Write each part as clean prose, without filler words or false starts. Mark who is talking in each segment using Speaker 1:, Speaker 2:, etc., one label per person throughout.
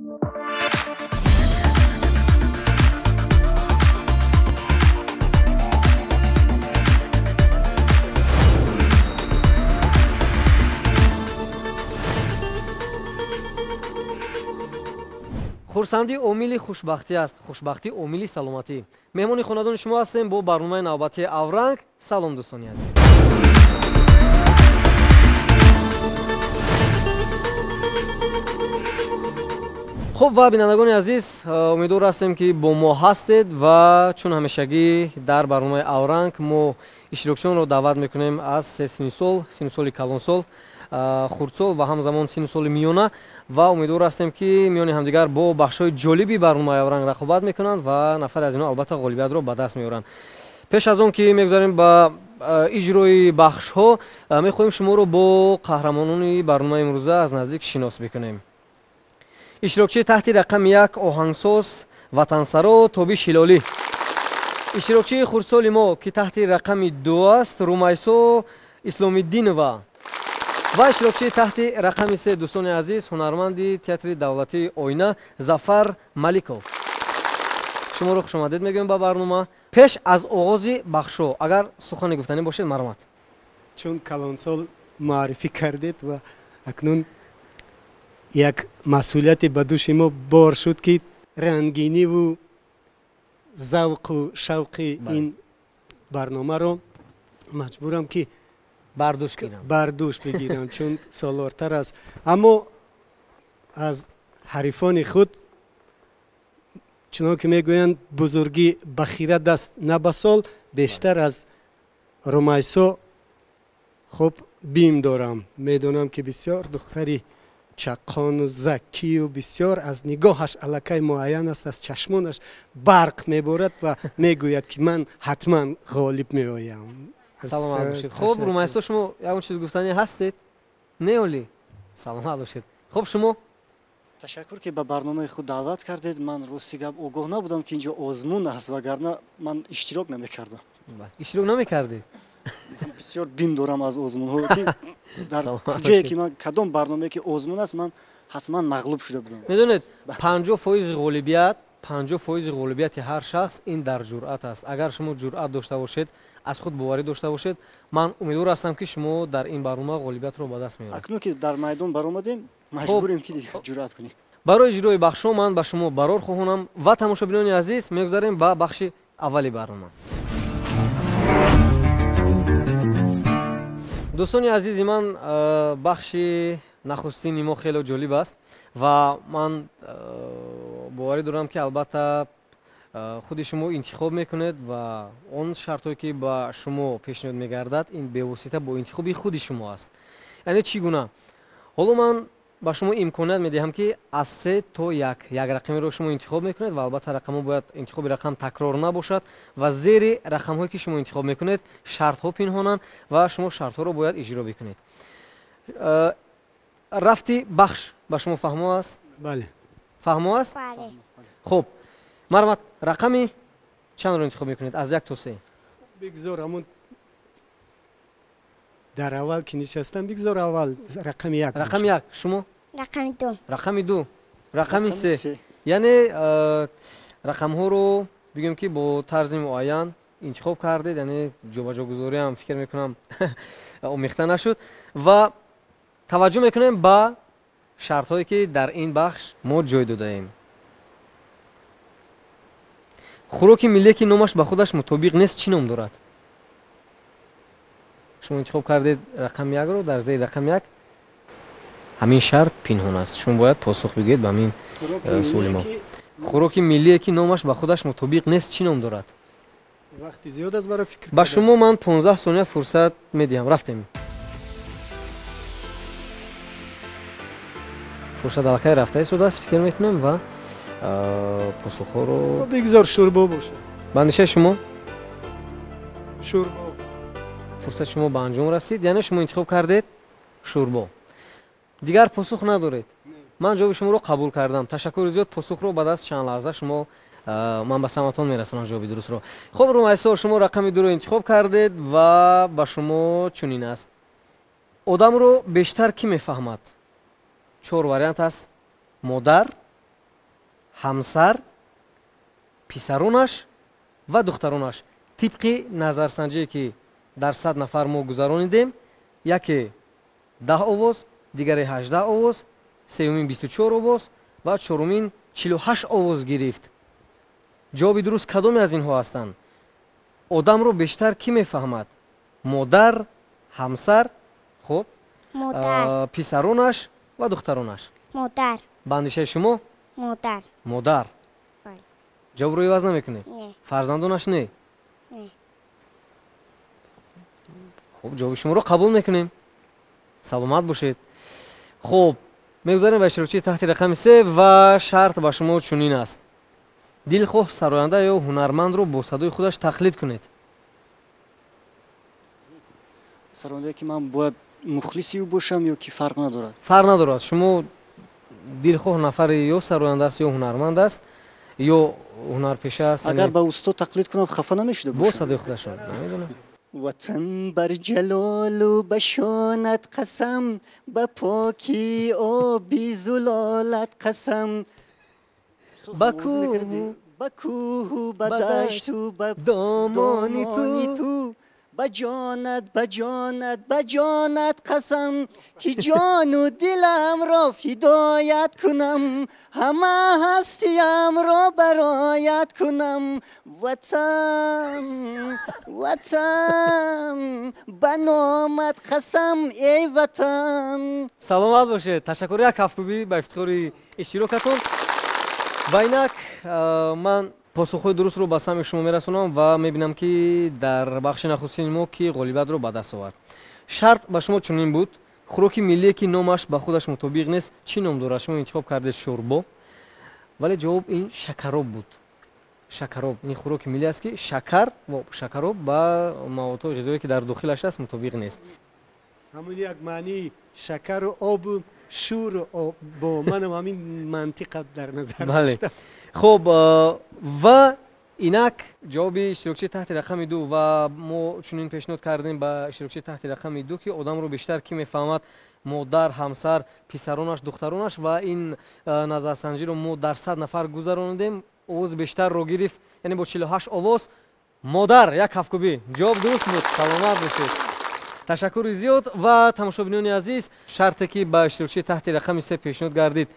Speaker 1: хурсандӣ омили хушбахтӣ аст, хушбахтӣ омили саломатӣ. меҳмони хонадони шумо ҳастем бо барномаи навбатии Авранг. салом дӯстони азиз. хуб ва бинандагони азиз, умедвор ҳастем ки бо мо ҳастед ва чун ҳамешагӣ дар барномаи Авранг мо иштирокчиёнро даъват мекунем аз синни соли калонсол, хурдсол ва ҳамзамон синни соли миёна ва умедвор ҳастем ки миёни ҳамдигар бо бахшҳои ҷолиби барномаи Авранг рақобат мекунанд ва нафаре аз инҳо албатта ғолибиятро ба даст меоранд. пеш аз он ки мегузарем ба иҷрои бахшҳо, мехоҳем шуморо бо қаҳрамонони барномаи имрӯза аз наздик шинос бикунем. иштирокчии таҳти рақами 1 оҳангсоз ватансаро Тобиш Ҳилолӣ. иштирокчии хурдсоли мо ки таҳти рақами 2 аст Румайсо Исломиддинова. ва иштирокчии таҳти рақами 3 дӯстони азиз ҳунарманди театри давлатии Оина Зафар Маликов. шуморо хушомадед мегӯем ба барнома. пеш аз оғози бахшҳо агар сухане гуфтанӣ бошед марҳамат.
Speaker 2: чун калонсол муаррифӣ кардед ва акнун як масъулияте ба дӯши мо бор шуд ки рангиниву завқу шавқи ин барномаро маҷбурам ки бардӯш бигирам, чун солортар аст. аммо аз ҳарифони худ чунон ки мегӯянд бузургӣ ба хира даст на ба сол, бештар аз Румайсо хуб бим дорам. медонам ки бисёр духтари чаққону закию бисёр аз нигоҳаш аллакай муайян аст, аз чашмонаш барқ меборад ва мегӯяд ки ман ҳатман ғолиб меоям.
Speaker 1: саломат бошед. хуб Румайсо, шумо ягон чиз гуфтанӣ ҳастед? Не олӣ? саломат бошед. хуб шумо?
Speaker 3: ташаккур ки ба барномаи худ даъват кардед. ман рости гап огоҳ набудам ки инҷо озмун аст, вагарна ман иштирок намекардам.
Speaker 1: иштирок намекардед?
Speaker 3: бисёр бим дорам аз озмунҳо ки дар куҷое ки ман кадом барномае ки озмун аст ман ҳатман мағлуб шуда будам.
Speaker 1: медонед 50% ғолибият 50% ғолибияти ҳар шахс ин дар ҷуръат аст. агар шумо ҷуръат дошта бошед, аз худ боварӣ дошта бошед, ман умедвор ҳастам ки шумо дар ин барнома ғолибиятро ба даст меоред.
Speaker 3: акнун ки дар майдон баромадем, маҷбурем ки дигар ҷуръат кунем.
Speaker 1: барои иҷрои бахшҳо ман ба шумо барор хоҳонам ва тамошобинони азиз мегузарем ба бахши аввали барнома. дӯстони азизи ман, бахши нахустини мо хеле ҷолиб аст ва ман боварӣ дорам ки албатта худи шумо интихоб мекунед ва он шартҳое ки ба шумо пешниҳод мегардад ин бевосита бо интихоби худи шумо аст. яъне чӣ гуна? ҳоло ман ба шумо имконият медиҳам ки аз 3 то 1 рақамеро шумо интихоб мекунед ва албатта рақамҳо бояд интихоби рақам такрор набошад ва зери рақамҳое ки шумо интихоб мекунед шартҳо пинҳонанд ва шумо шартҳоро бояд иҷро бикунед. рафти бахш ба шумо фаҳмо аст?
Speaker 2: бале.
Speaker 1: фаҳмо аст?
Speaker 4: бале.
Speaker 1: хуб, марҳамат, рақами чандро интихоб мекунед аз 1 то 3?
Speaker 2: бигзор амон дар аввал ки нишастам, бигзор аввал рақами 1.
Speaker 1: рақами 1. шумо?
Speaker 4: рақами 2.
Speaker 1: рақами 2. рақами 3. яъне рақамҳоро бигӯем ки бо тарзи муайян интихоб кардед, яъне ҷобаҷогузориам фикр мекунам омехта нашуд ва таваҷҷӯҳ мекунем ба шартҳое ки дар ин бахш мо ҷой додаем. хӯроки миллие ки номаш ба худаш мутобиқ нест чӣ ном дорад? шумо интихоб кардед рақами 1ро, дар зери рақами 1 ҳамин шарт пинҳон аст. шумо бояд посух бигӯед ба ҳамин суоли мо. хӯроки миллие ки номаш ба худаш мутобиқ нест чӣ ном дорад?
Speaker 2: вақти зиёд аст барои фикр
Speaker 1: ба шумо ман 15 сония фурсат медиҳам. рафтем. фурсат аллакай рафта истодааст, фикр мекунем ва посухҳоро
Speaker 2: бигзор шӯрбо бошад.
Speaker 1: бандишаи шумо?
Speaker 2: шӯрбо.
Speaker 1: фурсати шумо ба анҷом расид, яъне шумо интихоб кардед шӯрбо. дигар посух надоред? ман ҷавоби шуморо қабул кардам. ташаккури зиёд. посухро баъд аз чанд лаҳза шумо ман ба саматон мерасонам ҷавоби дурустро. хуб Румайсо, шумо рақами 2ро интихоб кардед ва ба шумо чунин аст. одамро бештар кӣ мефаҳмад? 4 вариант аст: модар, ҳамсар, писаронаш ва духтаронаш. тибқи назарсанҷие ки дар 100 нафар мо гузаронидем, яке 10 овоз, дигаре 18 овоз, сеюмин 24 овоз ва чорумин 48 овоз гирифт. ҷавоби дуруст кадоме аз инҳо ҳастанд? одамро бештар кӣ мефаҳмад? модар, ҳамсар, хуб, писаронаш ва духтаронаш.
Speaker 4: модар.
Speaker 1: ба андешаи шумо?
Speaker 4: модар.
Speaker 1: модар. ҷавобро иваз намекунед?
Speaker 4: Не.
Speaker 1: фарзандонаш не?
Speaker 4: Не.
Speaker 1: хуб, ҷавоби шуморо қабул мекунем. саломат бошед. хуб, мегузарем ба иштирокчии таҳти рақами 3 ва шарт ба шумо чунин аст. дилхоҳ сароянда ё ҳунармандро бо садои худаш тақлид кунед.
Speaker 3: сароянда ки ман бояд мухлиси ӯ бошам ё ки фарқ надорад?
Speaker 1: фарқ надорад. шумо дилхоҳ нафаре ё сароянда аст ё ҳунарманд аст ё ҳунарпеша аст.
Speaker 3: агар ба усто тақлид кунам хафа намешуда
Speaker 1: бо садои худашон намедонам.
Speaker 3: ватан бар ҷалолу ба шонат қасам, ба поки оби зулолат қасам.
Speaker 1: ба кӯҳу
Speaker 3: ба дашту ба
Speaker 1: домони ту,
Speaker 3: ба ҷонат қасам, ки ҷону диламро фидоят кунам, ҳама ҳастиямро бароят кунам. ватан ба номат қасам, эй ватан.
Speaker 1: саломат бошед. ташаккури як ҳафткуби ба ифтихори иштирокатон. ва инак ман посухҳои дурустро ба самъи шумо мерасонам ва мебинам ки дар бахши нахустини мо ки ғолибиятро ба даст овард. шарт ба шумо чунин буд: хӯроки миллие ки номаш ба худаш мутобиқ нест чӣ ном дорад? шумо интихоб кардед шӯрбо, вале ҷавоб ин шакароб буд. шакароб ин хӯроки миллӣ аст ки шакар ва шакароб ба маводҳои ғизоие ки дар дохилаш аст мутобиқ нест.
Speaker 2: ҳамун як маънии шакару обу шӯру об бо манам ҳамин мантиқа дар назар доштам.
Speaker 1: хуб, ва инак ҷавоби иштирокчии таҳти рақами 2 ва мо чунин пешниҳод кардем ба иштирокчии таҳти рақами 2 ки одамро бештар кӣ мефаҳмад? модар, ҳамсар, писаронаш, духтаронаш. ва ин назарсанҷиро мо дар 100 нафар гузаронидем. овози бештарро гирифт, яъне бо 48 овоз модар. як ҳафткуби. ҷавоб дуруст буд. саломат бошед. ташаккури зиёд. ва тамошобинони азиз, шарте ки ба иштирокчии таҳти рақами 3 пешниҳод гардид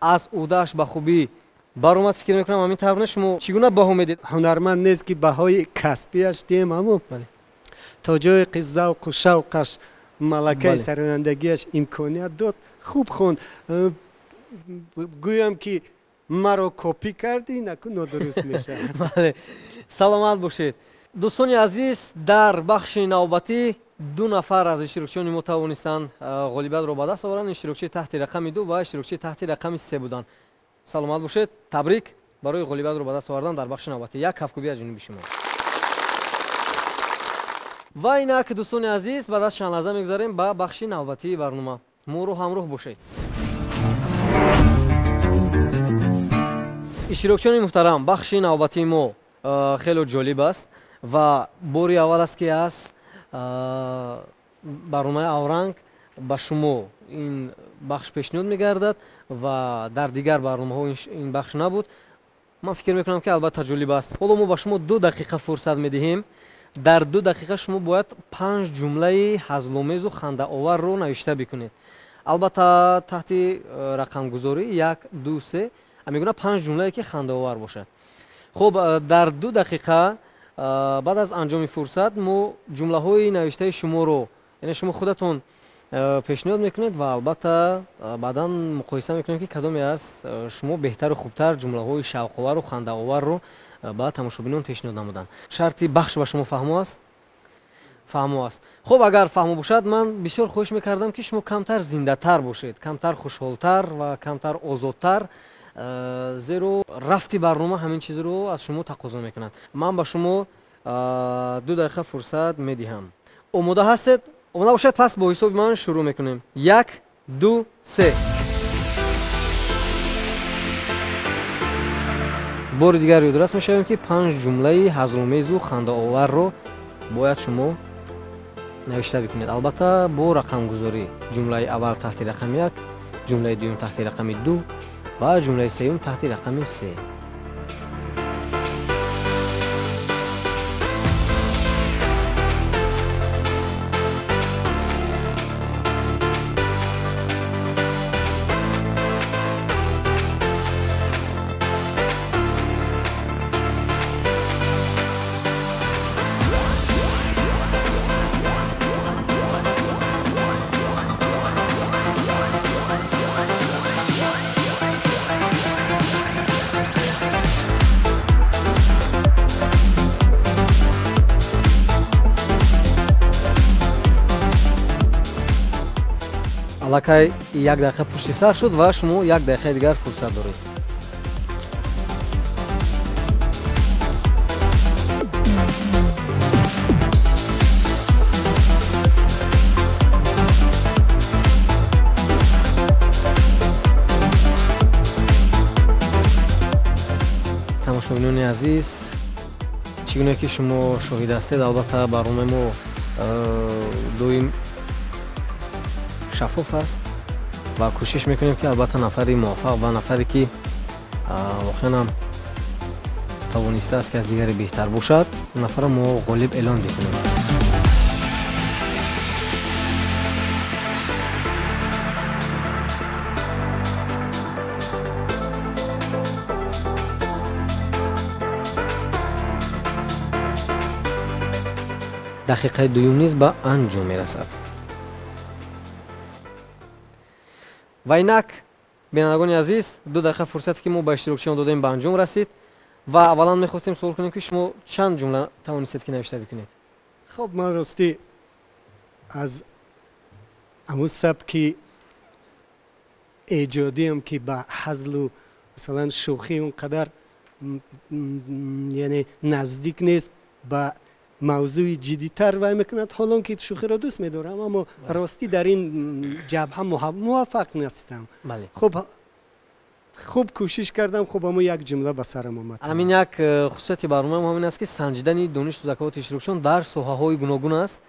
Speaker 1: аз ӯдааш ба хубӣ баромад. фикр мекунам ҳамин тавр не. шумо чӣ гуна баҳо медед?
Speaker 2: ҳунарманд нест ки баҳои касбиаш дием, аммо то ҷое ки завқу шавқаш малакаи сарояндагиаш имконият дод, хуб хонд. гӯям ки маро копӣ кардӣ, наку нодуруст мешавад.
Speaker 1: саломат бошед. дӯстони азиз, дар бахши навбатӣ 2 нафар аз иштирокчиёни мо тавонистанд ғолибиятро ба даст оваранд. иштирокчии таҳти рақами 2 ва иштирокчии таҳти рақами 3 буданд. саломат бошед. табрик барои ғолибиятро ба даст овардан дар бахши навбатӣ. як ҳафткуби аз ҷониби шумо. ва инак дӯстони азиз, баъд аз чанд лаҳза мегузарем ба бахши навбатии барнома. моро ҳамроҳ бошед. иштирокчиёни муҳтарам, бахши навбатии мо хело ҷолиб аст ва бори аввал аст ки аз барномаи авранг ба шумо ин бахш пешниҳод мегардад ва дар дигар барномаҳо ин бахш набуд. ман фикр мекунам ки албатта ҷолиб аст. ҳоло мо ба шумо 2 дақиқа фурсат медиҳем. дар 2 дақиқа шумо бояд 5 ҷумлаи ҳазломезу хандаоварро навишта бикунед. албатта таҳти рақамгузорӣ 1, 2, 3 мегӯна 5 ҷумлае ки хандаовар бошад. хуб, дар 2 дақиқа баъд аз анҷоми фурсат мо ҷумлаҳои навиштаи шуморо, яъне шумо худатон пешниҳод мекунед ва албатта баъдан муқоиса мекунем ки кадоме аст шумо беҳтару хубтар ҷумлаҳои шавқовару хандаоварро ба тамошобинон пешниҳод намуданд. шарти бахш ба шумо фаҳмо аст? фаҳмо аст. хуб, агар фаҳмо бошад, ман бисёр хоҳиш мекардам ки шумо камтар зиндатар бошед, камтар хушҳолтар ва камтар озодтар, зеро рафти барнома ҳамин чизро аз шумо тақозо мекунад. ман ба шумо 2 дақиқа фурсат медиҳам. омода ҳастед? омода бошед, пас бо ҳисоби ман шурӯъ мекунем. 1, 2, 3. бори дигар ёдорас мешавем ки 5 ҷумлаи ҳазломезу хандаоварро бояд шумо навишта бикунед. албатта бо рақамгузорӣ. ҷумлаи аввал таҳти рақами 1, ҷумлаи дуюм таҳти рақами 2, ва ҷумлаи сеюм таҳти рақами 3. аллакай 1 дақиқа пушти сар шуд ва шумо 1 дақиқаи дигар фурсат доред. тамошобинони азиз, чӣ гуне ки шумо шоҳид ҳастед, албатта барномаи мо доим шаффоф аст ва кӯшиш мекунем ки албатта нафари муваффақ ва нафаре ки воқеан тавонистааст ки аз дигаре беҳтар бошад, нафара мо ғолиб эълон бикунем. дақиқаи дуюм низ ба анҷом мерасад. ва инак бинандагони азиз, 2 дақиқа фурсате ки мо ба иштирокчиён додем ба анҷом расид ва аввалан мехостем суол кунем ки шумо чанд ҷумла тавонистед ки навишта бикунед?
Speaker 2: خب من راستی از همون سبکی ایجادی هم که با حزل و مثلا شوخی اونقدر یعنی نزدیک نیست با موضوع جدی‌تر وای میکند، حالا که شوخی را دوست می‌دارم اما راستی در این جبهه موفق نیستم.
Speaker 1: بله.
Speaker 2: خب خوب کوشش کردم، خب اما یک جمله به سرم اومد.
Speaker 1: همین یک خصوصیت برنامه ما همین است که سنجیدن دانش و ذکاوت اشتراکشون در ساحه‌های گوناگون است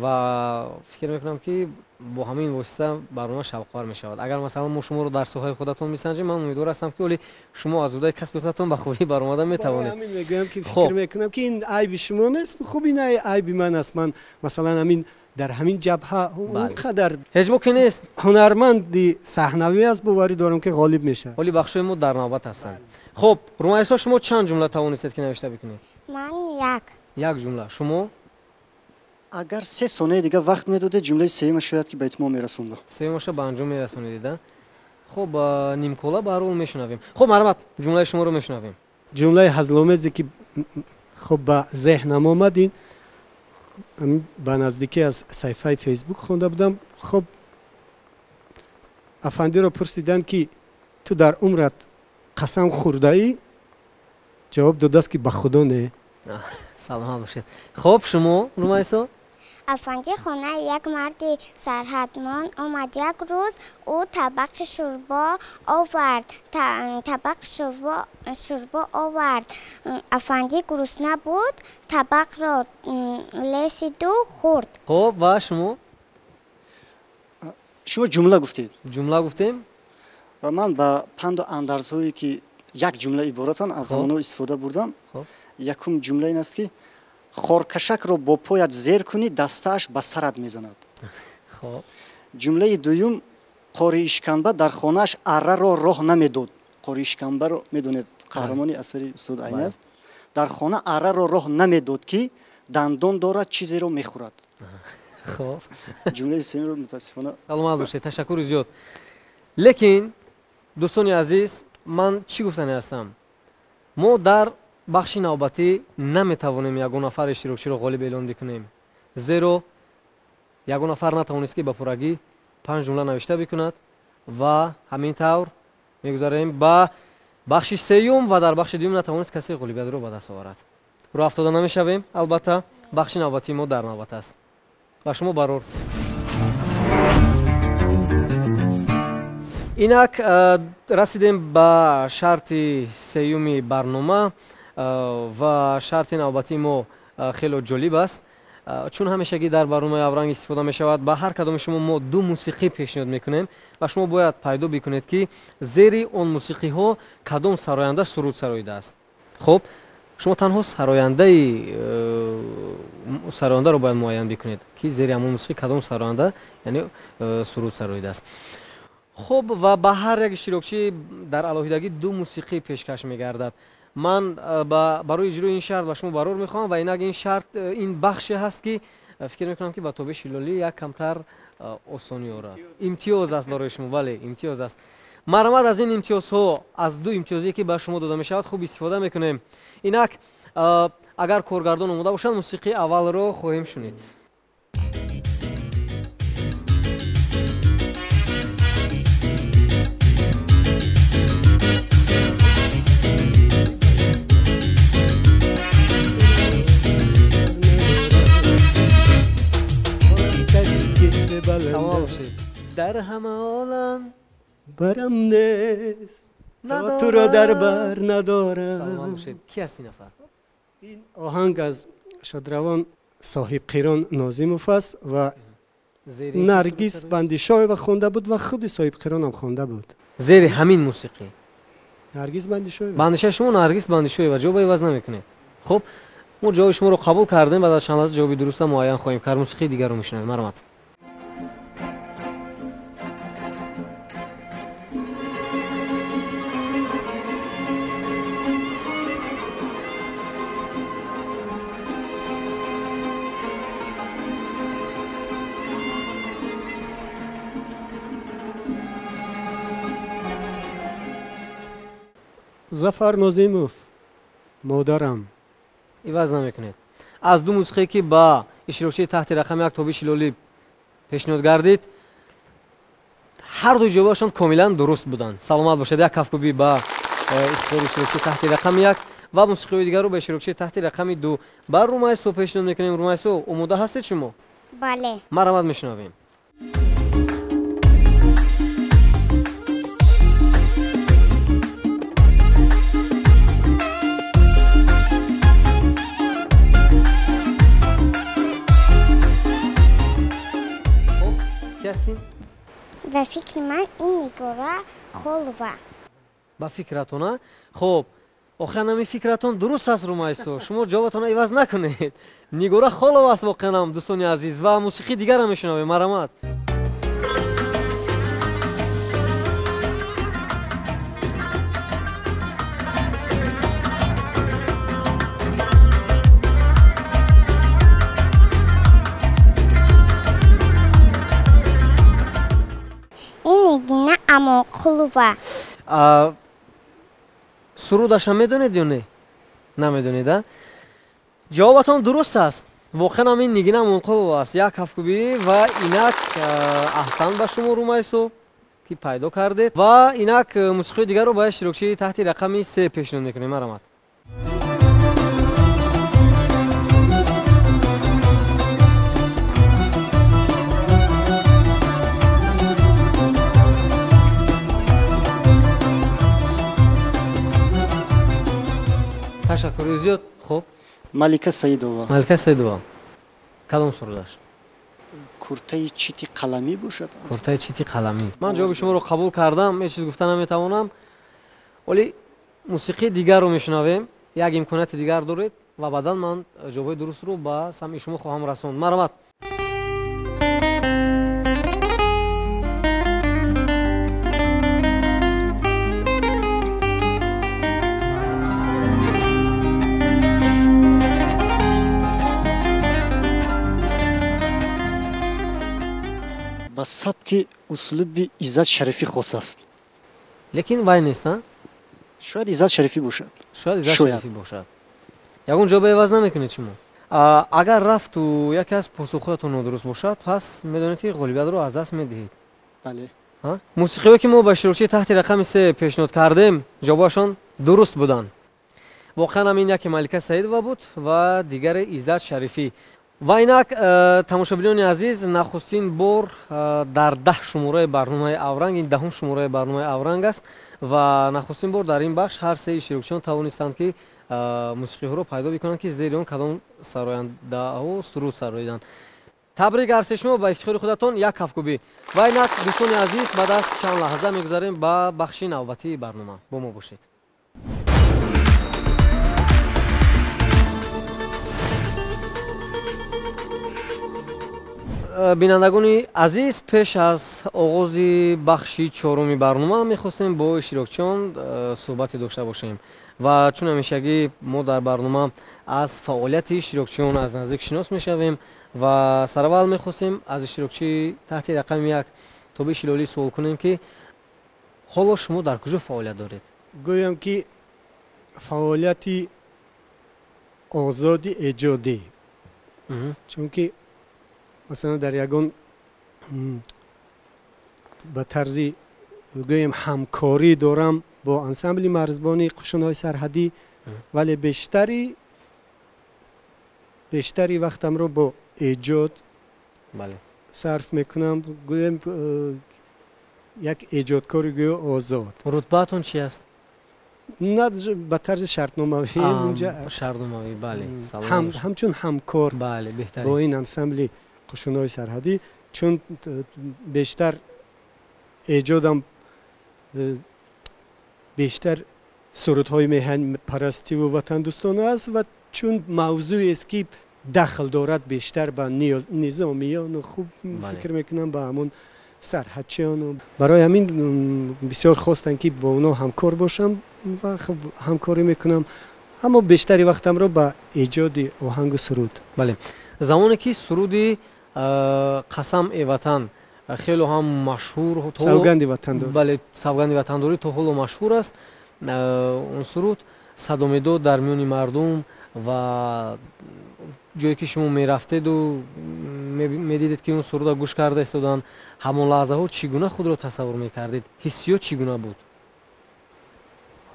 Speaker 1: و فکر میکنم که با همین واسطه برنامه شوق‌آور میشود. اگر مثلا ما شما رو در ساحه خودتون میسنجیم، من امیدوار هستم که ولی شما از بودای کسب خودتون به خوبی برآمده میتوانید.
Speaker 2: همین میگم که فکر میکنم که این عیب شما نیست، خب این عیب من است. من مثلا همین در همین جبهه اونقدر
Speaker 1: هیچ موقع نیست
Speaker 2: هنرمندی صحنوی است باوری دارم که غالب میشه.
Speaker 1: ولی بخشای ما در نوبت هستند. خب رومایسا شما چند جمله توانستید که نوشته بکنید؟
Speaker 4: من
Speaker 1: یک جمله. شما
Speaker 3: اگر 3 ثانیه دیگه وقت میداده جمله سوم شاید که به اتمام میرسونده.
Speaker 1: سومش به انجام میرسونید. خب نیمکولا برول میشنویم. خب مرحبا جمله شما رو میشنویم.
Speaker 2: جمله هزل‌آمیزی که خب به ذهنم اومد، به نزدیکی از صفحه فیسبوک خونده بودم. خب افندی رو پرسیدن که تو در عمرت قسم خورده ای؟ جواب داده است که به خدا نه.
Speaker 1: سلام باشید. خب شما رومایسا؟
Speaker 4: افندی خانه یک مرد سرحدمند آمد. یک روز او طبق شوربا آورد. شوربا آورد. افندی گرسنه بود، طبق را لیسید و خورد.
Speaker 1: خب و شما
Speaker 3: جمله گفتید.
Speaker 1: جمله گفتیم
Speaker 3: و من با پند و اندرزهایی که یک جمله عبارتن از زمانو استفاده بردم. یکم جمله این است که خورکشک رو با پایت زیر کنی دستش به سرت میزند.
Speaker 1: خب
Speaker 3: جمله دوم قاری اشکنبه در خانهش اره را راه نمیداد. قاری اشکنبه رو میدونید قهرمانی اثری استاد عینی است. در خانه اره را راه نمیداد که دندان دارد چیزی رو میخورد.
Speaker 1: خب
Speaker 3: جمله سوم رو متاسفانه
Speaker 1: سلامت باشید. تشکر زیاد. لیکن دوستان عزیز، من چی گفتنی هستم؟ ما در بخش نوبتی نمیتوانیم یگان نفر اشتراکچی رو غالب اعلام بکنیم، زیرا یگان نفر نتوانست که به پورگی 5 جمله نوشته بکند و همین طور میگذاریم با بخش سوم و در بخش دوم نتوانست کسی غالبیت رو به دست آورد. رو افتاده نمیشویم. البته بخش نوبتی ما در نوبت است. با شما برور. اینک رسیدیم به شرط سوم برنامه و شرط نوبتی ما خیلی جالب است. чун ҳамешагӣ дар барномаи авранг истифода мешавад, ба ҳар кадоми шумо мо ду мусиқӣ пешниҳод мекунем ва шумо бояд пайдо бикунед ки зери он мусиқиҳо кадом сароянда суруд сароидааст. Хуб, шумо танҳо сарояндаро бояд муайян бикунед ки зери ҳамон мусиқӣ кадом сароянда яъне суруд сароидааст. хуб, ва ба ҳар як иштирокчӣ дар алоҳидагӣ ду мусиқӣ пешкаш мегардад. ман барои иҷрои ин шарт ба шумо барор мехоҳам ва инак ин шарт ин бахше ҳаст ки фикр мекунам ки ба Тобиш Ҳилолӣ як камтар осонӣ орад. Имтиёз аст барои шумо, бале, имтиёз аст. Марамад аз ин имтиёзҳо, аз ду имтиёзие ки ба шумо дода мешавад хуб истифода мекунем. Инак агар коргардон омода бошад, мусиқии аввалро хоҳем шунид. در همه عالم
Speaker 2: برم نیست تا تو را در بر ندارم.
Speaker 1: سلام باشید. کی هست این نفر؟
Speaker 2: این آهنگ از شادروان صاحب قیران ناظیموف است و نرگس بندیشوی و خونده بود و خود صاحب قیران هم خونده بود.
Speaker 1: زیر همین موسیقی
Speaker 2: نرگس بندیشوی
Speaker 1: بندیشه شما نرگس بندیشوی و جواب عوض نمیکنه. خب ما جواب شما رو قبول کردیم، بعد از چند لحظه جواب درست معین خواهیم کرد. موسیقی دیگر رو میشنویم. مرحمت.
Speaker 2: Зафар Нозимов модарам
Speaker 1: عوض نمیکنید. از دو موسیقی که با اشتراکچی تحت رقم یک تابش هلولی پیشنهاد گردید، هر دو جوابشان کاملا درست بودند. سلامت باشید. یک کفکوبی با استفاده اشتراکچی تحت رقم یک و موسیقی دیگر رو به اشتراکچی تحت رقم دو بر رومایسو پیشنهاد میکنیم. رومایسو آماده هستید شما؟
Speaker 4: بله.
Speaker 1: مرحمت میشنویم.
Speaker 4: و فکر من این نگاره خلوه.
Speaker 1: با فکرتونه؟ خب آخرین همین فکرتون درست است رومایسو. شما جوابتون عوض نکنید. نگاره خلوه است واقعا دوستان عزیز و موسیقی دیگر هم میشنویم. مرحمت.
Speaker 4: نگینه اما خلوه.
Speaker 1: سرودش هم میدونید یا نه؟ نمیدونید؟ جوابتون درست است. واقعا هم این نگینه اما خلوه است. یک هفکوبی و اینک احسان به شما رومایسو که پیدا کردید و اینک موسیقی دیگر رو با اشتراکچی تحت رقم 3 پیشنهاد میکنیم. مرحمت. تشکر زیاد. خب
Speaker 3: ملکه سیدова.
Speaker 1: ملکه سیدова. کدام سرودش؟
Speaker 3: کورته چیتی قلمی باشد.
Speaker 1: کورته چیتی قلمی. من جواب شما رو قبول کردم. هیچ چیز گفتن نمیتوانم. ولی موسیقی دیگر رو میشنویم. یک امکانات دیگر دارید و بعدا من جواب درست رو با سمع شما خواهم رسوند. مرحمت.
Speaker 3: با سبک اسلوب عزت شریفی خاص است.
Speaker 1: لیکن وای نیست ها؟
Speaker 3: شاید عزت شریفی باشد.
Speaker 1: شاید عزت شریفی باشد. یگون جواب عوض نمیکنید شما. اگر رفت و یکی از پاسخهاتون نادرست باشد، پس میدونید که غالبیت رو از دست میدهید.
Speaker 3: بله.
Speaker 1: موسیقی که ما با اشتراکچی تحت رقم 3 پیشنهاد کردیم، جوابشان درست بودند. واقعا همین یک ملکه سیدова بود و دیگر عزت شریفی. و اینک تماشاچیان عزیز، نخستین بار در 10 شماره برنامه اورنگ، این 10م شماره برنامه اورنگ است و نخستین بار در این بخش هر سه اشتراکچیان توانستند که мусиқиҳоро пайдо бикунанд ки зери он кадом сарояндаҳо суруд сароиданд. табрик арзи шумо ба ифтихори худатон як ҳафткӯбӣ. ва инак дӯстони азиз баъд аз чанд лаҳза мегузарем ба бахши навбатии барнома. бо мо бошед. бинандагони азиз, пеш аз оғози бахши чоруми барнома мехостем бо иштирокчиён суҳбате дошта бошем ва чун ҳамешагӣ мо дар барнома аз фаъолияти иштирокчиён аз наздик шинос мешавем ва сараввал мехостем аз иштирокчӣ таҳти рақами 1 Тобиш Илолӣ суол кунем ки ҳоло шумо дар куҷо фаъолият доред?
Speaker 2: гӯям ки фаъолияти озоди эҷодӣ, чунки масалан дар ягон ба тарзи гӯем ҳамкорӣ дорам бо ансамбли марзбони қушунҳои сарҳадӣ, вале бештари вақтамро бо эҷод сарф мекунам. гӯем як эҷодкори гӯё озод.
Speaker 1: рутбаатон чи аст?
Speaker 2: на ба тарзи шартномавӣ
Speaker 1: шартномавӣ, бале.
Speaker 2: ҳамчун ҳамкор
Speaker 1: бале, беҳтарин.
Speaker 2: бо ин ансамбли қушунҳои сарҳадӣ, чун бештар эҷодам бештар сурудҳои меҳанпарастиву ватандӯстона аст ва чун мавзӯест ки дахл дорад бештар ба низомиёну хуб фикр мекунам ба ҳамон сарҳадчиёну барои ҳамин бисёр хостанд ки бо онҳо ҳамкор бошам ва хуб ҳамкорӣ мекунам, аммо бештари вақтамро ба эҷоди оҳангу суруд.
Speaker 1: бале, замоне ки суруди қасам э ватан хело ҳам машҳур,
Speaker 2: савганди ватандорӣ,
Speaker 1: бале, савганди ватандорӣ то ҳоло машҳур аст. он суруд садо медод дар миёни мардум ва ҷое ки шумо мерафтеду медидед ки он суруда гӯш карда истоданд, ҳамон лаҳзаҳо чӣ гуна худро тасаввур мекардед? ҳиссиёт чӣ гуна буд?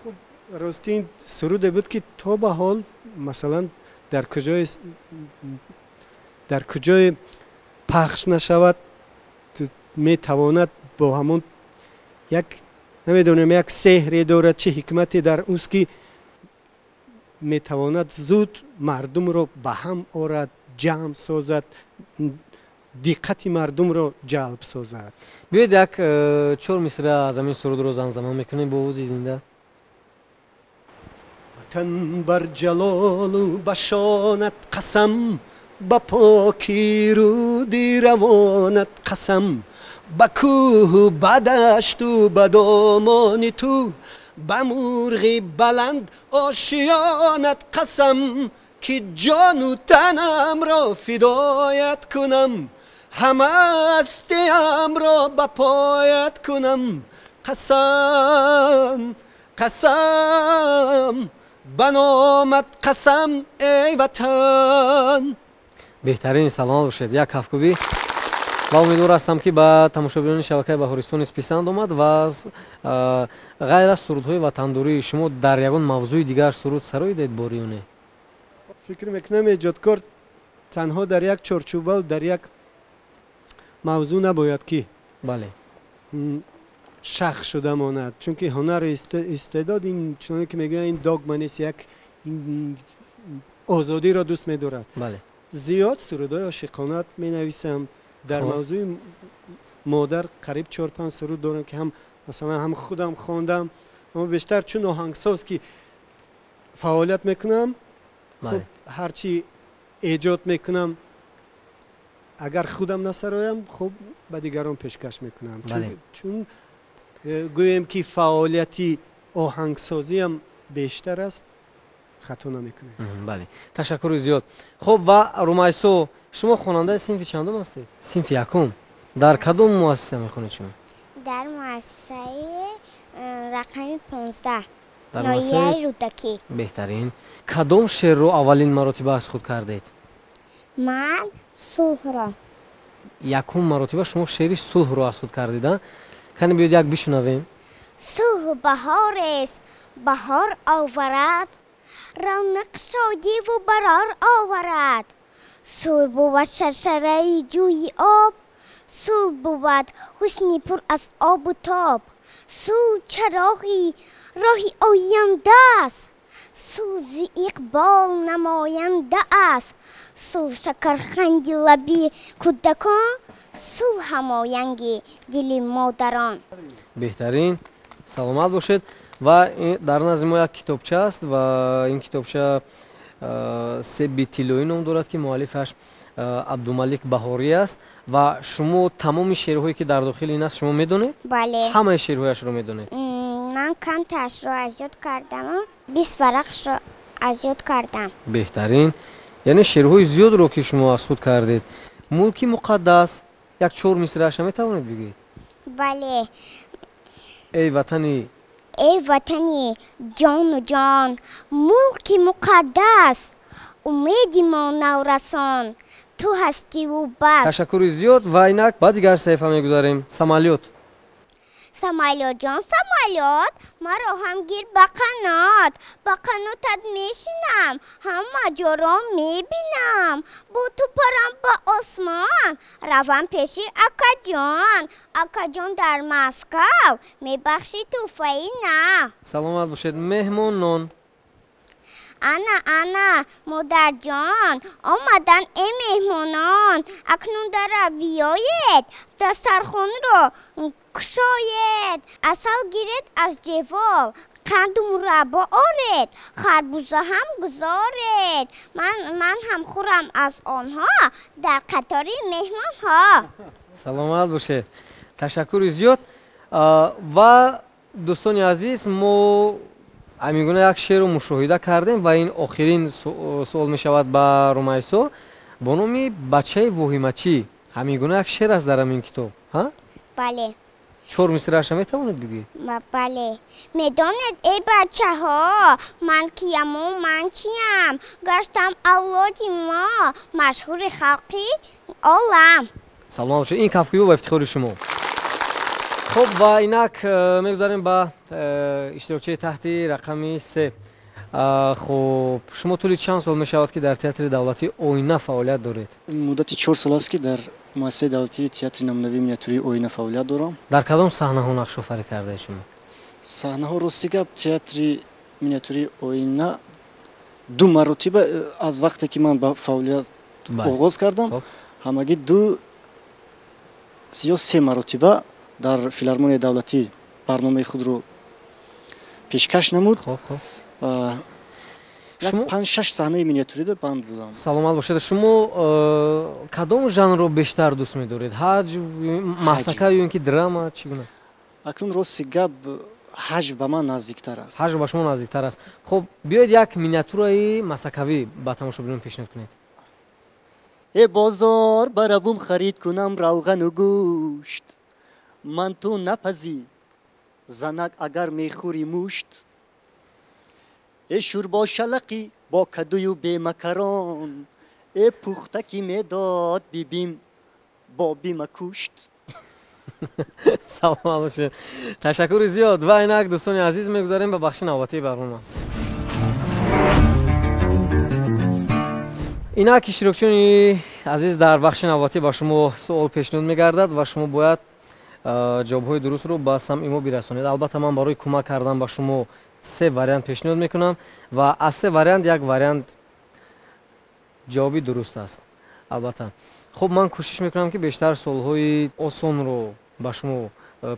Speaker 2: хуб рости ин суруде буд ки то ба ҳол масалан дар куҷое пахш нашавад метавонад бо ҳамон як намедонам як сеҳре дорад, чӣ ҳикмате дар уст ки метавонад зуд мардумро ба ҳам орад, ҷамъ созад, диққати мардумро ҷалб созад.
Speaker 1: биёед як 4 мисра аз ҳамин сурудро замзама мекунем бо овози зинда.
Speaker 2: ватан бар ҷалолу ба шонат қасам, ба покӣ руди равонат қасам, ба кӯҳу ба дашту ба домони ту, ба мурғи баланд ошиёнат қасам, ки ҷону танамро фидоят кунам, ҳама ҳастиамро ба поят кунам. қасам қасам ба номат қасам эй ватан.
Speaker 1: беҳтарин, саломат бошед. як ҳафткӯбӣ ва умедвор ҳастам ки ба тамошобинони шабакаи Баҳористон писанд омад ва ғайр аз сурудҳои ватандорӣ шумо дар ягон мавзӯи дигар суруд сароидед бори ё не?
Speaker 2: фикр мекунам эҷодкор танҳо дар як чорчӯба дар як мавзӯъ набояд ки
Speaker 1: бале
Speaker 2: шах шуда монад, чунки ҳунару истеъдод ин чуноне ки мегӯянд ин догма нест, як озодиро дӯст медорад.
Speaker 1: бале
Speaker 2: зиёд сурудҳои ошиқонат менависам. дар мавзӯи модар қариб 4-5 суруд дорам ки ҳам масалан ҳам худам хондам, аммо бештар чун оҳангсоз ки фаъолият мекунам, хуб ҳарчи эҷод мекунам, агар худам насароям, хуб ба дигарон пешкаш мекунам. чун гӯем ки фаъолияти оҳангсозиам бештар аст, хато намекунем.
Speaker 1: бале, ташаккури зиёд. хуб, ва Румайсо, шумо хонандаи синфи чандум ҳастед? синфи якум. дар кадом муассиса мехонед шумо?
Speaker 4: дар муассисаи рақами 15 ноҳияи рӯдакӣ.
Speaker 1: беҳтарин. кадом шеърро аввалин маротиба аз худ кардед?
Speaker 4: ман сулҳро.
Speaker 1: якум маротиба шумо шеъри сулҳро аз худ кардед? кане биёед як бишунавем.
Speaker 4: сулҳ баҳорест, баҳор оварад, равнақ шодиву барор оварад. сулҳ буд шаршараи ҷӯи об, сулҳ буд ҳусни пур аз обу тоб, сулҳ чароғи роҳи ояндаст, سوز اقبال نماینده است صلح شکرخند لبی کودکان صلح هماینگ دل مادران.
Speaker 1: بهترین. سلامت باشید. و در نزد ما یک کتابچه است و این کتابچه سه طلایی نام دارد که مؤلفش عبدالملک بهاری است و شما تمام شعرهایی که در داخل این است شما میدونید؟
Speaker 4: بله.
Speaker 1: همه شعرهایش رو میدونید؟
Speaker 4: من کم تاش رو از یاد کردم 20 ورقش رو از یاد کردم.
Speaker 1: بهترین. یعنی شعرهای زیاد رو که شما از خود کردید. ملک مقدس یک 4 مصرعش میتوانید بگید؟
Speaker 4: بله.
Speaker 1: ای وطنی،
Speaker 4: ای وطنی جان و جان، ملک مقدس، امید ما نورسان، تو هستی و بس.
Speaker 1: تشکر زیاد. و اینک بعد دیگر صحیفه میگذاریم. سمالیات.
Speaker 4: سمالیات جان سمالیات، مرا هم گیر به قناتت میشینم، همه جا را میبینم، با تو پرم به آسمان، روم پیشی اکا جان در مسکو، میبخشی توفایی نه.
Speaker 1: سلامت باشید. مهمان نان.
Speaker 4: انا مادر جان آمدن ای مهمانان، اکنون در بیایید دسترخوان را کشاید، عسل گیرید از جوال، قند و مربا آرید، خربوزه هم گذارید، من هم خورم از آنها در قطار مهمان ها.
Speaker 1: سلامت باشید. تشکر زیاد. و دوستان عزیز، ما همینگونه یک شعر رو مشاهده کردیم و این آخرین سوال می شود به رومیسا با نام بچه وحیمچی. همینگونه یک شعر است در این کتاب.
Speaker 4: بله.
Speaker 1: 4 مصرعش میتوانید بگید؟
Speaker 4: بله. میدانید ای بچه ها من کیم و من چیم، گشتم اولادی ما مشهور خلقی عالم.
Speaker 1: سلام باشید. این کفگویی با افتخار شما. خب و اینک میگذاریم به اشتراکچه تحت رقم 3. خب شما طولی چند سال میشود که در تئاتر دولتی آینه فعالیت دارید؟
Speaker 3: مدتی 4 سال است که در مؤسسه دولتی تئاتر نامنوی مینیاتوری آینه فعالیت دارم.
Speaker 1: در کدام صحنه ها نقش آفرینی کرده شما؟
Speaker 3: صحنه ها راستیگه تئاتر مینیاتوری آینه 2 مرتبه از وقتی که من با فعالیت آغاز کردم همگی 2 یا 3 مرتبه در فیلارمونی دولتی برنامه خود رو پیشکش نمود.
Speaker 1: شما
Speaker 3: 5-6 صحنه مینیاتوری در بند بودم.
Speaker 1: سلامت باشید. شما کدام ژانر رو بیشتر دوست می‌دارید؟ حج، مسکه یا اینکه دراما چگونه؟
Speaker 3: اکنون راستی گپ حج به من نزدیکتر است.
Speaker 1: حج به شما نزدیکتر است. خب بیاید یک مینیاتورای مسکوی با تماشاگران پیشنهاد کنید.
Speaker 3: ای بازار بروم خرید کنم روغن و گوشت، من تو نپزی زنک اگر میخوری موشت، ای شوربا شلقی با کدوی و بی مکران، ای پختکی میداد بیبیم با بیم کوشت.
Speaker 1: سلام باشید. تشکر زیاد. و اینک دوستان عزیز میگذاریم به بخش نوبتی برنامه. اینک اشتراکچیان عزیز در بخش نوبتی با شما سوال پیشنهاد میگردد و شما باید جوابهای درست رو با سمع ما برسانید. البته من برای کمک کردن با شما 3 واریانت پیشنهاد میکنم و از 3 واریانت یک واریانت جوابی درست است. البته خب من کوشش میکنم که بیشتر سوالهای آسان رو با شما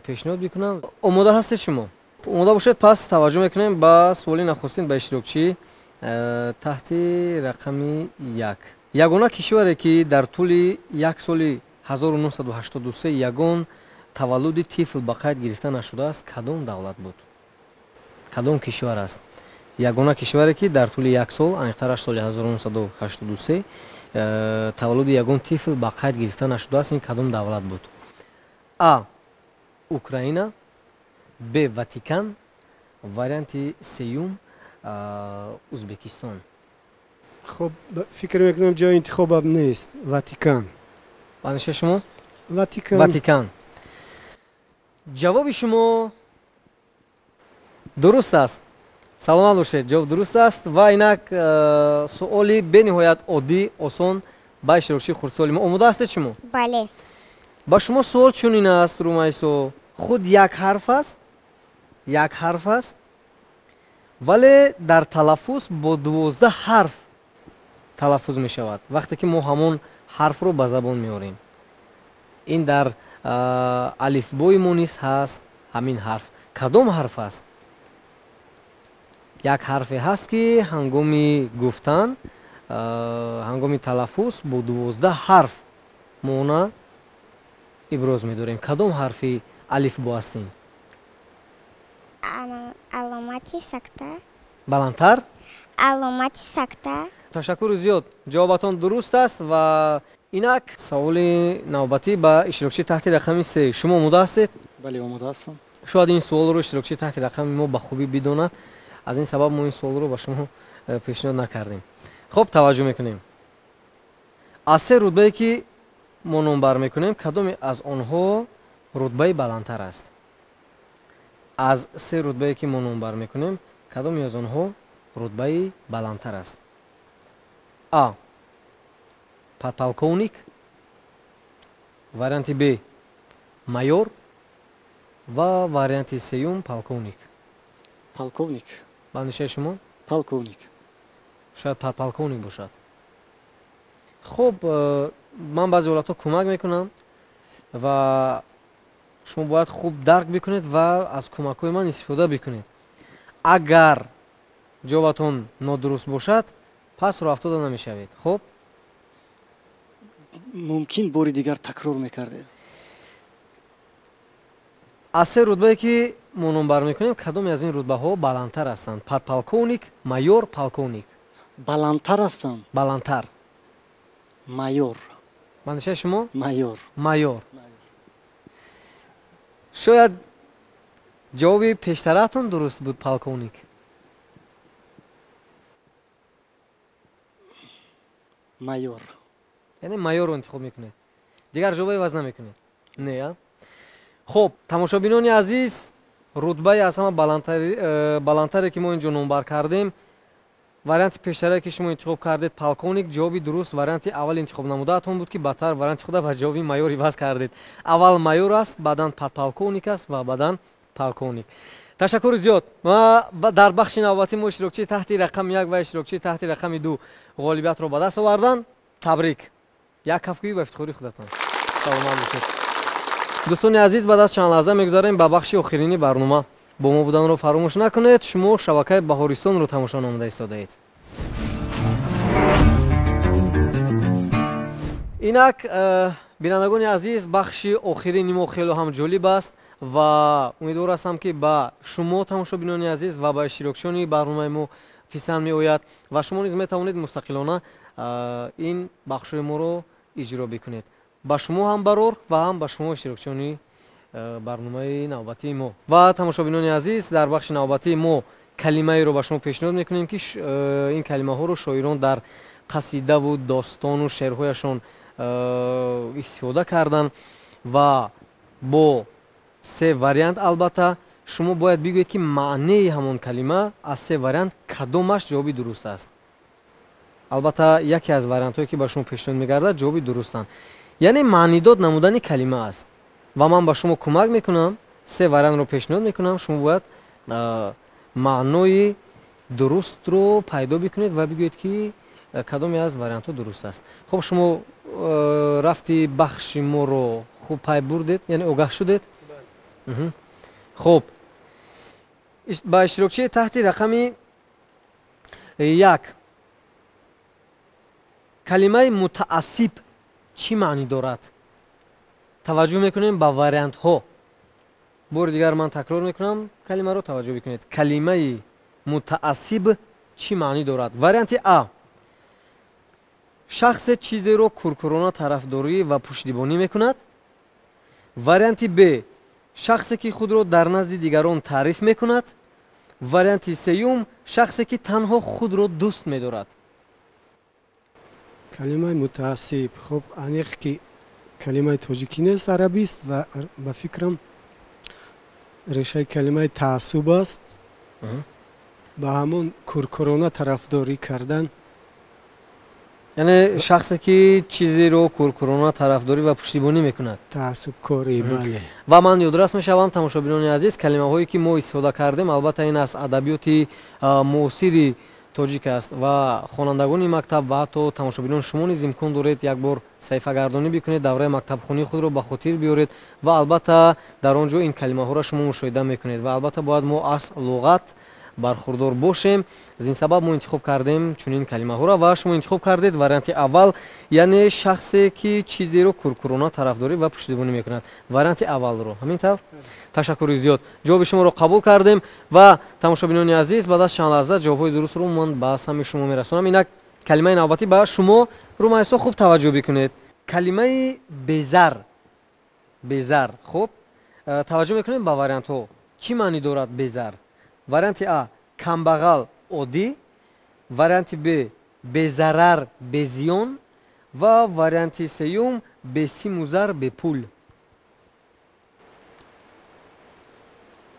Speaker 1: پیشنهاد بکنم. آماده هستید شما؟ آماده باشید. پس توجه میکنیم به سوال نخستین به اشتراکچی تحت رقم 1. یگانه کشوری که در طول یک سال 1983 یگان تولد طفل به قید گرفته نشده است کدام دولت بود؟ کدام کشور است؟ یگانه کشوری که در طول یک سال انیقترش سال 1983 تولد یگان طفل به قید گرفته نشده است، این کدام دولت بود؟ ا. اوکراین، ب. واتیکان، واریانت سیوم ازبکستان.
Speaker 2: خب فکر میکنم جای انتخابم نیست. واتیکان.
Speaker 1: بانش شما؟
Speaker 2: واتیکان.
Speaker 1: جواب شما درست است. سلامت باشید. جواب درست است و اینک سوالی به نهایت عادی آسان با اشتراکچی خردسالی ما. آماده هستید شما؟
Speaker 4: بله.
Speaker 1: با شما سوال چنین است رومیسا، خود یک حرف است. یک حرف است вале дар талаффуз бо 12 ҳарф талаффуз мешавад. вақте ки мо ҳамон ҳарфро ба забон меорем. ин дар алифбои мо низ ҳаст ҳамин ҳарф. кадом ҳарф аст? як ҳарфе ҳаст ки ҳангоми гуфтан ҳангоми талаффуз бо 12 ҳарф мо она иброз медорем. кадом ҳарфи алифбо астин?
Speaker 4: علامتی سکته.
Speaker 1: баландтар?
Speaker 4: علامتی سکته.
Speaker 1: ташаккури зиёд. ҷавобатон дуруст аст ва инак саволи навбатӣ ба иштирокчии таҳти рақами 3. шумо омода ҳастед?
Speaker 3: бале омода ҳастам.
Speaker 1: шояд ин суолро иштирокчии таҳти рақами мо ба хубӣ бидонад. аз ин сабаб мо ин суолро ба шумо пешниҳод накардем. хуб, таваҷҷӯҳ мекунем. аз се рутбае ки мо номбар мекунем, кадоме аз онҳо рутбаи баландтар аст? аз се рутбае ки мо номбар мекунем, кадоме аз онҳо рутбаи баландтар аст? а. подполковник, варианти б. майор ва варианти сеюм полковник.
Speaker 3: полковник.
Speaker 1: ба нишаи шумо?
Speaker 3: полковник.
Speaker 1: шояд подполковник бошад. хуб, ман баъзе ҳолатҳо кӯмак мекунам ва шумо бояд хуб дарк бикунед ва аз кӯмакҳои ман истифода бикунед. агар ҷавобатон нодуруст бошад, пас роҳафтода намешавед. хуб,
Speaker 3: мумкин бори дигар такрор мекардед?
Speaker 1: аз се рутбае ки мо номбар мекунем, кадоме аз ин рутбаҳо баландтар ҳастанд? подполковник, майор, полковник.
Speaker 3: баландтар ҳастанд?
Speaker 1: баландтар.
Speaker 3: майор.
Speaker 1: ба нишаи шумо?
Speaker 3: майор.
Speaker 1: майор. шояд ҷавоби пештаратон дуруст буд, полковник.
Speaker 3: майор.
Speaker 1: яъне майорро интихоб мекунед. дигар ҷавоби ваз намекунед. не а? хуб, тамошобинони азиз, рутбаи аз ҳама баландтаре ки мо инҷо номбар кардем, варианти пештарае ки шумо интихоб кардед полковник, ҷавоби дуруст варианти аввал интихоб намудаатон буд ки баъдтар варианти худа ба ҷавоби майор иваз кардед. аввал майор аст, баъдан подполковник аст ва баъдан полковник. ташаккури зиёд. дар бахши навбатӣ мо иштирокчии таҳти рақами 1 ва иштирокчии таҳти рақами 2 ғолибиятро ба даст овардан. табрик. як кафгӯӣ ба ифтихори худатон. саломат бошед. дӯстони азиз, баъд аз чанд лаҳза мегузарем ба бахши охирини барнома. бо мо буданро фаромӯш накунед. шумо шабакаи баҳористонро тамошо намуда истодаед. инак бинандагони азиз, бахши охирини мо хело ҳам ҷолиб аст ва умедвор ҳастам ки ба шумо тамошобинони азиз ва ба иштирокчиёни барномаи мо писанд меояд ва шумо низ метавонед мустақилона ин бахшҳои моро иҷро бикунед. ба шумо ҳам барор ва ҳам ба шумо иштирокчиёни барномаи навбатии мо. ва тамошобинони азиз, дар бахши навбатии мо калимаеро ба шумо пешниҳод мекунем ки ин калимаҳоро шоирон дар қасидаву достону шеърҳояшон истифода карданд ва бо се вариант албатта шумо бояд бигӯед ки маънеи ҳамон калима аз се вариант кадомаш ҷавоби дуруст аст. албатта яке аз вариантҳое ки ба шумо пешниҳод мегардад ҷавоби дурустанд. яъне маънидод намудани калима аст ва ман ба шумо кӯмак мекунам, се вариантро пешниҳод мекунам, шумо бояд маънои дурустро пайдо бикунед ва бигӯед ки кадоме аз вариантҳо дуруст аст. хуб, шумо рафти бахши моро хуб пай бурдед, яъне огаҳ шудед? хуб, ба иштирокчии таҳти рақами 1 калимаи мутаассиб чӣ маънӣ дорад? таваҷҷӯҳ мекунем ба вариантҳо. бори дигар ман такрор мекунам, калимаро таваҷҷӯҳ бикунед. калимаи мутаассиб чӣ маънӣ дорад? варианти а. шахсе чизеро куркурона тарафдорӣ ва пуштибонӣ мекунад. варианти б. шахсе ки худро дар назди дигарон таъриф мекунад. варианти сеюм. шахсе ки танҳо худро дӯст медорад.
Speaker 2: калимаи мутаассиб, хуб, аниқ ки калимаи тоҷикӣ нест, арабист ва ба фикрам решаи калимаи таассуб аст. ба ҳамон куркурона тарафдорӣ кардан
Speaker 1: یعنی شخصی که چیزی رو کورکورانه طرفداری و پشتیبانی میکند.
Speaker 2: تعصبکاری بله.
Speaker 1: و من یادداشت میشوم تماشاگران عزیز کلمه هایی که ما استفاده کردیم البته این از ادبیات معاصر تاجیک است و خوانندگان مکتب و حتی تماشاگران شما نیز امکان دارید یک بار صفحه گردانی بکنید دوره مکتب خونی خود رو به خاطر بیارید و البته در آنجا این کلمه ها را شما مشاهده میکنید و البته باید ما از لغت برخوردار باشیم. از این سبب ما انتخاب کردیم چون این کلمه ها را و شما انتخاب کردید. وریانت اول یعنی شخصی که چیزی رو کورکورانه طرفداری و پشتیبانی میکند. وریانت اول رو همینطور. تشکر زیاد. جواب شما رو قبول کردیم و تماشاگران عزیز بعد از چند لحظه جوابهای درست رو من به سمع شما میرسونم. اینک کلمه نوبتی به شما رومایسا خوب توجه بکنید. کلمه بیزار. بیزار. خوب توجه میکنید به وریانت ها. چی معنی دارد بیزار؟ وریانت ا کمبغل عادی، وریانت ب بی‌ضرر بزیان و وریانت سوم بسیموزر به پول.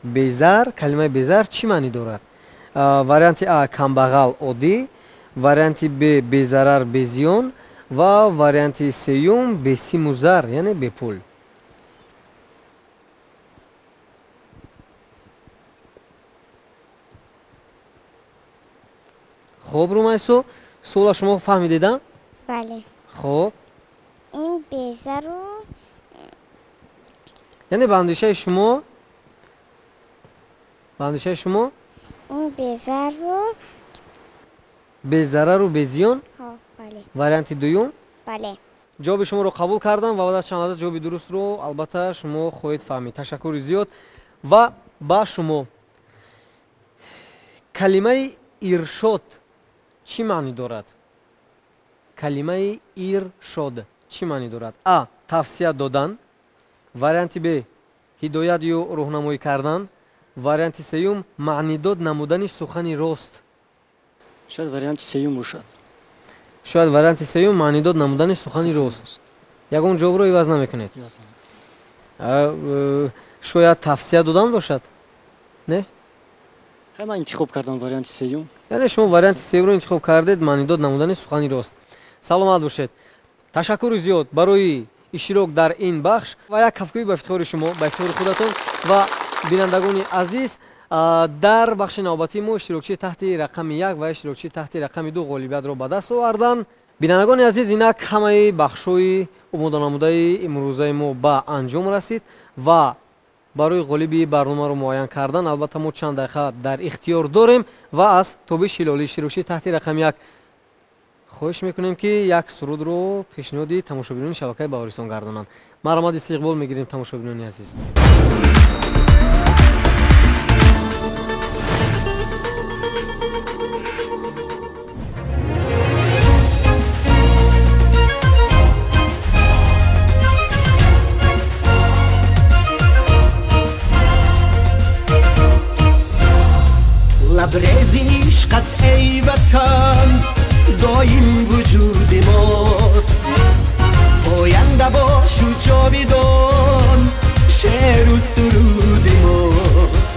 Speaker 1: بیزار کلمه بیزار چی معنی دارد؟ وریانت ا کمبغل عادی، وریانت ب بی‌ضرر بزیان و وریانت سوم بسیموزر یعنی به پول. خوب رومایسو سوال شما فهمیدید؟
Speaker 4: بله.
Speaker 1: خوب
Speaker 4: این بیزار رو
Speaker 1: یعنی بندیشه شما
Speaker 4: این بیزار رو
Speaker 1: بی‌ضرر و بزیان.
Speaker 4: بله.
Speaker 1: وریانت دوم
Speaker 4: بله.
Speaker 1: جواب شما رو قبول کردم و بعد از چند لحظه جواب درست رو البته شما خواهید فهمید. تشکر زیاد. و با شما کلمه ارشاد چی معنی دارد؟ کلمه ارشاد چی معنی دارد؟ ا توصیه دادن، وریانت ب هدایت یا راهنمایی کردن، وریانت سوم معنی داد نمودن سخن راست.
Speaker 3: شاید وریانت سوم باشد.
Speaker 1: شاید وریانت سوم معنی داد نمودن سخن راست. یگان جواب رو عوض نمیکنید. شاید توصیه دادن باشد. نه؟
Speaker 3: من انتخاب کردم وریانت سوم.
Speaker 1: یعنی شما وریانت سوم رو انتخاب کردید معنی داد نمودن سخن راست. سلامت باشید. تشکر زیاد برای اشتراک در این بخش و یک کفگویی به افتخار شما، به افتخار خودتون و بینندگان عزیز. در بخش نوبتی ما اشتراکچی تحت رقم 1 و اشتراکچی تحت رقم 2 غالبیت را به دست آوردن. بینندگان عزیز اینک همه بخش‌های نموده امروزه ما به انجام رسید و برای غالبی برنامه رو معین کردن البته ما چند دقیقه در اختیار داریم و از توبیش هلالی اشتراکچی تحت رقم 1 خواهش میکنیم که یک سرود رو پیشنهاد تماشاگران شبکه بهارستان گردانند. مرحمت استقبال میگیریم تماشاگران عزیز.
Speaker 5: لبریزی عشقت ای وطن دایم وجود ماست، پاینده باش و جاویدان شعر و سرود ماست.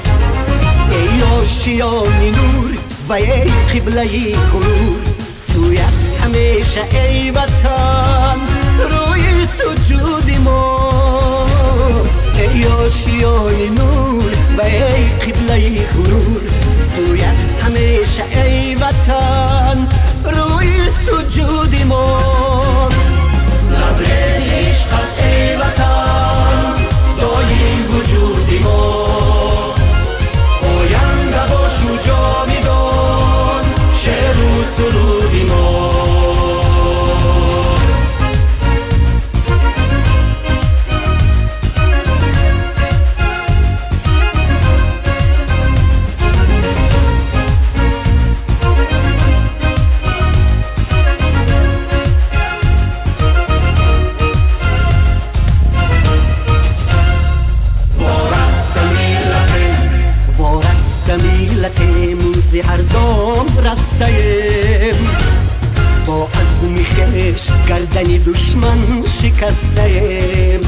Speaker 5: ای آشیان نور و ای قبله غرور، سویت همیشه ای وطن روی سجود ماست. ای آشیان نور و ای قبله غرور، سویت همیشه ای وطن روی سجود ماست. لبریز عشقت ای وطن دایم وجود ماست، پاینده باش و جاویدان شعر و سرود ماست. هر دام رستیم با عزم خش گردن دشمن شکستیم،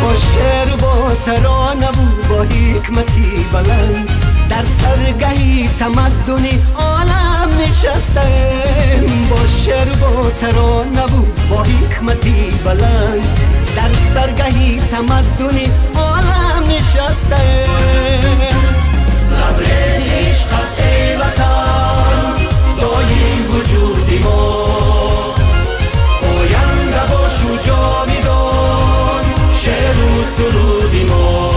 Speaker 5: با شعر با ترانه و با حکمتی بلند در سرگهی تمدن عالم نشستم با شعر و با ترانه و با حکمتی بلند در سرگهی تمدن عالم نشستم لبریز عشقت ای وطن دایم وجودی ما پاینده باش و جاویدان شعر و سرودی ما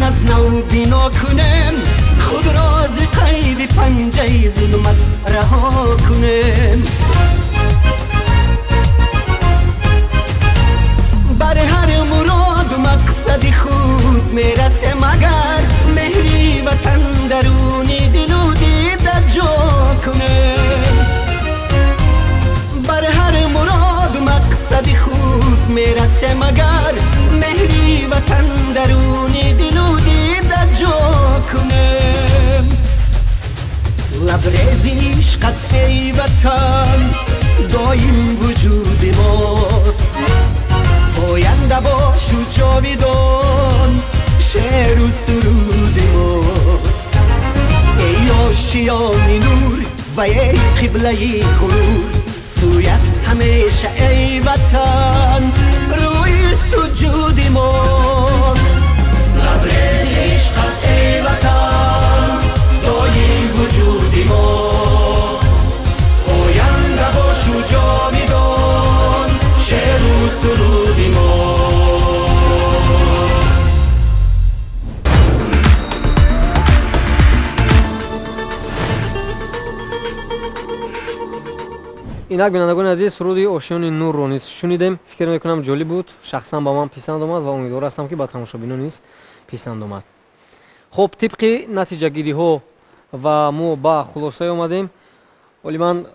Speaker 5: از نو بینا کنم خود را از قید پنجه ظلمت رها کنم بر هر مراد و مقصد خود میرسه مگر مهری وطن درونی دل و دیده جا کنم بر هر مراد و مقصد خود میرسه مگر مهری وطن درونی دل و دیده جا کنم لبریز عشقت ای وطن دایم وجود ماست پاینده باش و جاویدان شعر و سرود ماست ای آشیان نور و ای قبله غرور سویت همیشه ای وطن روی سجود ماست لبریز عشقت ای وطن دایم وجودی ماست پاینده باش و جاویدان شعر و سرودی ماست
Speaker 1: инак бинандагони азиз суруди ошиёни нурро низ шунидем фикр мекунам ҷолиб буд шахсан ба ман писанд омад ва умедвор ҳастам ки ба тамошобинон низ писанд омад хуб тибқи натиҷагириҳо ва мо ба хулосае омадем оли ман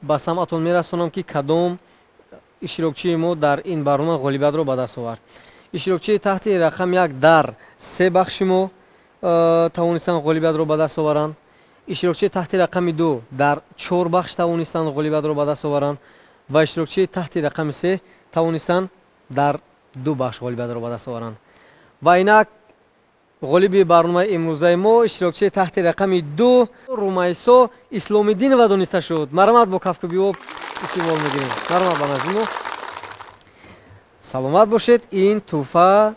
Speaker 1: ба самъатон мерасонам ки кадом иштирокчии мо дар ин барнома ғолибиятро ба даст овард иштирокчии таҳти рақам 1 дар 3 бахши мо тавонистанд ғолибиятро ба даст оваранд иштирокчии таҳти рақами 2 дар 4 бахш тавонистанд ғолибиятро ба даст оваранд ва иштирокчии таҳти рақами 3 тавонистанд дар 2 бахш ғолибиятро ба даст оваранд ва инак ғолиби барномаи имрӯзаи мо иштирокчии таҳти рақами 2 румайсо исломиддинова дониста шуд. Марҳамат бо кафкубиҳо истиқбол мегирем. Марҳамат ба назди мо. Саломат бошед. Ин тӯҳфа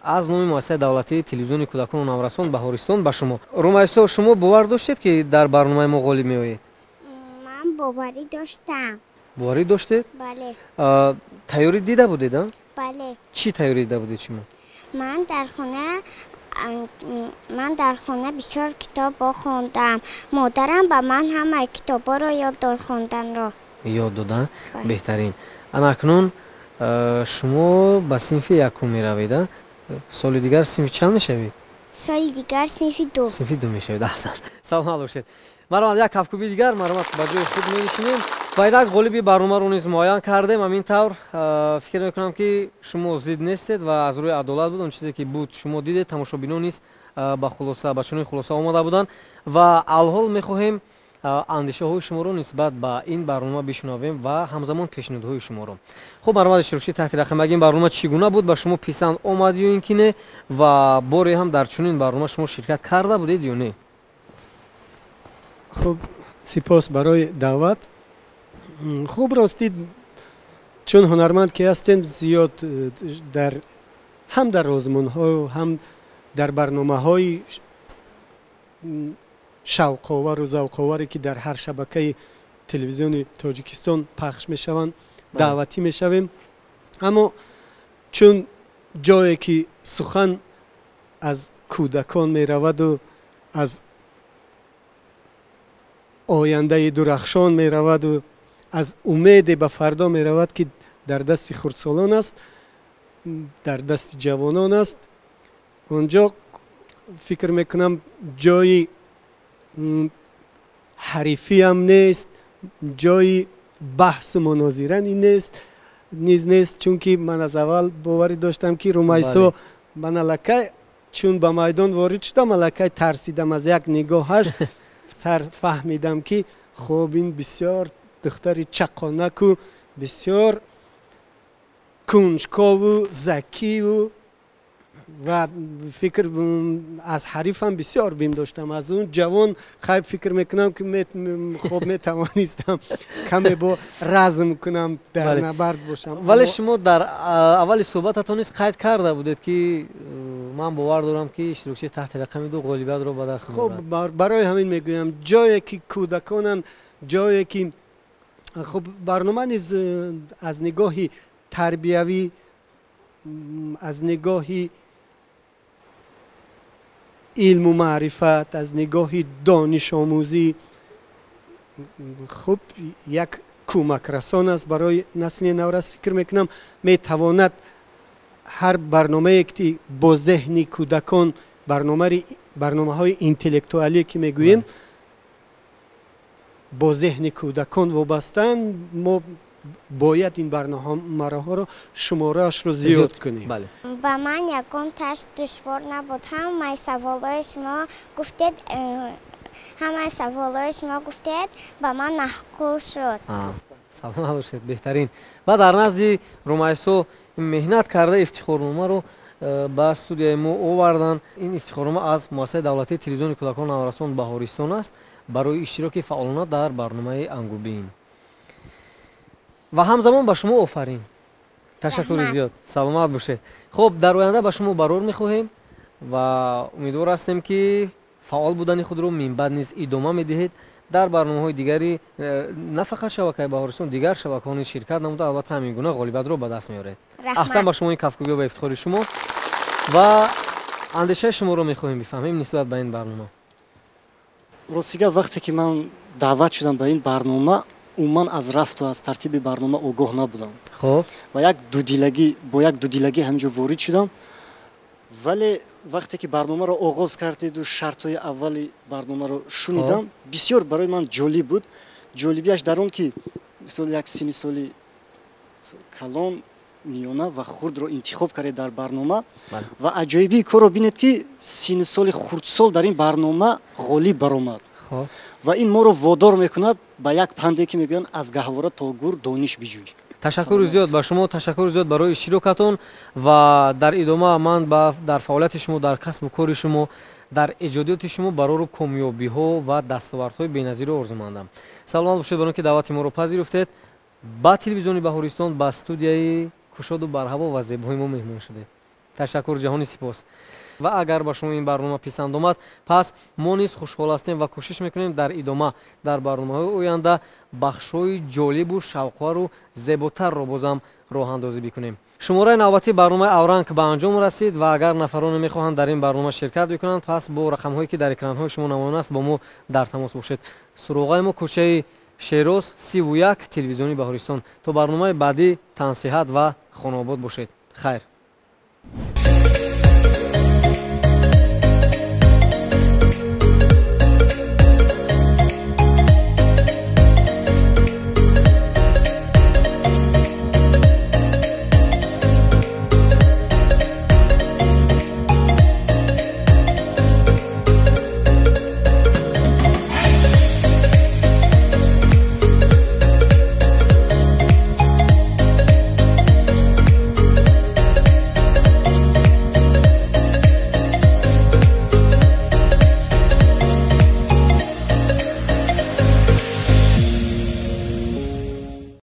Speaker 1: аз номи муассисаи давлатии телевизиони кӯдакону наврасон Баҳористон ба шумо. Румайсо, шумо бовар доштед ки дар барномаи мо ғолиб меоед?
Speaker 4: Ман боварӣ доштам.
Speaker 1: Боварӣ доштед?
Speaker 4: Бале.
Speaker 1: Тайёрӣ дида будед?
Speaker 4: Бале.
Speaker 1: Чӣ тайёрӣ дида будед шумо?
Speaker 4: Ман дар хона бисёр китобҳо хондам. Модарам ба ман ҳамаи китобҳоро ёд дод хонданро.
Speaker 1: Ёд дода? Беҳтарин. Ана акнун шумо ба синфи якум меравед, а? Соли дигар синфи чанд мешавед?
Speaker 4: Соли дигар синфи 2.
Speaker 1: Синфи 2 мешавед. Аҳсан. Саломат бошед. Марҳамат, як кафкуби дигар, марҳамат, ба ҷои худ менишинем. Ва инак ғолиби барномаро низ муайян кардем. Ҳамин тавр фикр мекунам ки шумо зид нестед ва аз рӯи адолат буд он чизе ки буд шумо дидед, тамошобинон низ ба хулоса, ба чунин хулоса омада буданд ва алҳол мехоҳем андешаҳои шуморо нисбат ба ин барнома бишунавем ва ҳамзамон пешниҳодҳои шуморо. Хуб, марҳамат, иштирокчии таҳти рақам ягин барнома чӣ гуна буд? Ба шумо писанд омад ё ин ки не? Ва боре ҳам дар чунин барнома шумо ширкат карда будед ё не?
Speaker 2: Хуб, сипос барои даъват. Хуб, ростӣ чун ҳунарманд ки ҳастем, зиёд ҳам дар озмунҳо ҳам дар барномаҳои шавқовару завқоваре ки дар ҳар шабакаи телевизиони Тоҷикистон пахш мешаванд, даъватӣ мешавем. Аммо чун ҷое ки сухан аз кӯдакон мераваду аз ояндаи дурахшон мераваду аз умеде ба фардо меравад ки дар дасти хурдсолон аст, дар дасти ҷавонон аст, онҷо фикр мекунам ҷои ҳарифиам нест, ҷои баҳсу мунозирани нест. نیز نیست، چون که من از اول باوری داشتم که رومیسا من الکی چون به میدان وارد شدم الکی ترسیدم از یک نگاهش فهمیدم که خب این بسیار دختر چقانک و بسیار کنجکاو و ذکی و فکر از حریفم بسیار بیم داشتم. از اون جوان خیلی فکر میکنم که خب میتوانستم کمی با رزم کنم در نبرد باشم.
Speaker 1: ولی شما در اول صحبتتون قید کرده بودید که من باور دارم که اشتراکچی تحت رقم 2 غالبیت رو به دست میاره.
Speaker 2: خب برای همین میگویم جایی که کودکانن، جایی که خب برنامه نیز از نگاهی تربیوی، از نگاهی علم و معرفت، از نگاهی دانش آموزی خب یک کمک رسان است برای نسل نو. است فکر میکنم میتواند هر برنامه که با ذهن کودکان برنامه های اینتלקتوالی که میگوییم با ذهن کودکان وابستن، ما باید این برنامه ها رو شماره‌اش رو زیاد کنیم.
Speaker 1: بله.
Speaker 4: با من یکم تشت دشوار نبود. همه سوالای شما گفتید با من محقول شد.
Speaker 1: سلام باشید. بهترین. و در نزد رومیسا مهنت کرده افتخارنامه رو به استودیوی ما آوردن. این افتخارنامه از مؤسسه دولتی تلویزیون کودکان نوارستان بهارستان است برای اشتراک فعالانه در برنامه انگوبین. و همزمان به شما آفرین. تشکر زیاد. سلامت باشید. خب در آینده به شما برور می‌خواهیم و امیدوار هستیم که فعال بودن خود رو من بعد نیز ادامه می‌دهید در برنامه‌های دیگری، نه فقط شبکه بهارستان، دیگر شبکه‌ها شرکت نموده، البته همین گونه غالبیت رو به دست می‌آورید. احسن به شما، این کفگویی و افتخار شما و اندیشه شما رو می‌خواهیم بفهمیم نسبت به این برنامه.
Speaker 3: راسیگه وقتی که من دعوت شدم به این برنامه، عموما از رفت و از ترتیب برنامه آگاه نبودم.
Speaker 1: خب
Speaker 3: و با یک دودیلگی همینجا وارد شدم. ولی وقتی که برنامه رو آغاز کردید و شرطهای اولی برنامه رو شنیدم، بسیار برای من جالب بود. جالبیش در اون که مثلا یک سن سالی کلان، میانه و خرد رو انتخاب کرده در برنامه و عجایبی کار رو بینید که سن سال خردسال در این برنامه غالب برآمد. و این ما رو وادار میکند به یک پنده که میگن از گهواره تا گور دانش بجوی.
Speaker 1: تشکر زیاد به شما، تشکر زیاد برای اشتراکتون و در ادامه من در فعالیت شما، در کسب و کار شما، در ایجادات شما برای کامیابی ها و دستاوردهای بی‌نظیر آرزومندم. سلام باشید برای که دعوت ما رو پذیرفتید. با تلویزیون بهارستان با استودیوی کشاد و برهوا و زیبای ما مهمان شدید. تشکر جهانی سپاس. و اگر با شما این برنامه پسند آمد، پس ما نیز خوشحال هستیم و کوشش میکنیم در ادامه در برنامه‌های آینده بخش‌های جالب و شوق‌آور و زیباتر را بازم راه اندازی بکنیم. شماره نوبتی برنامه اورنگ به انجام رسید و اگر نفرانی میخواهند در این برنامه شرکت بکنند، پس با رقم‌هایی که در اکران‌های شما نمایان است با ما در تماس باشید. سراغ ما کوچه شیراز 31 تلویزیونی بهارستان. تا برنامه بعدی تن صحت و خانه آباد باشید. خیر.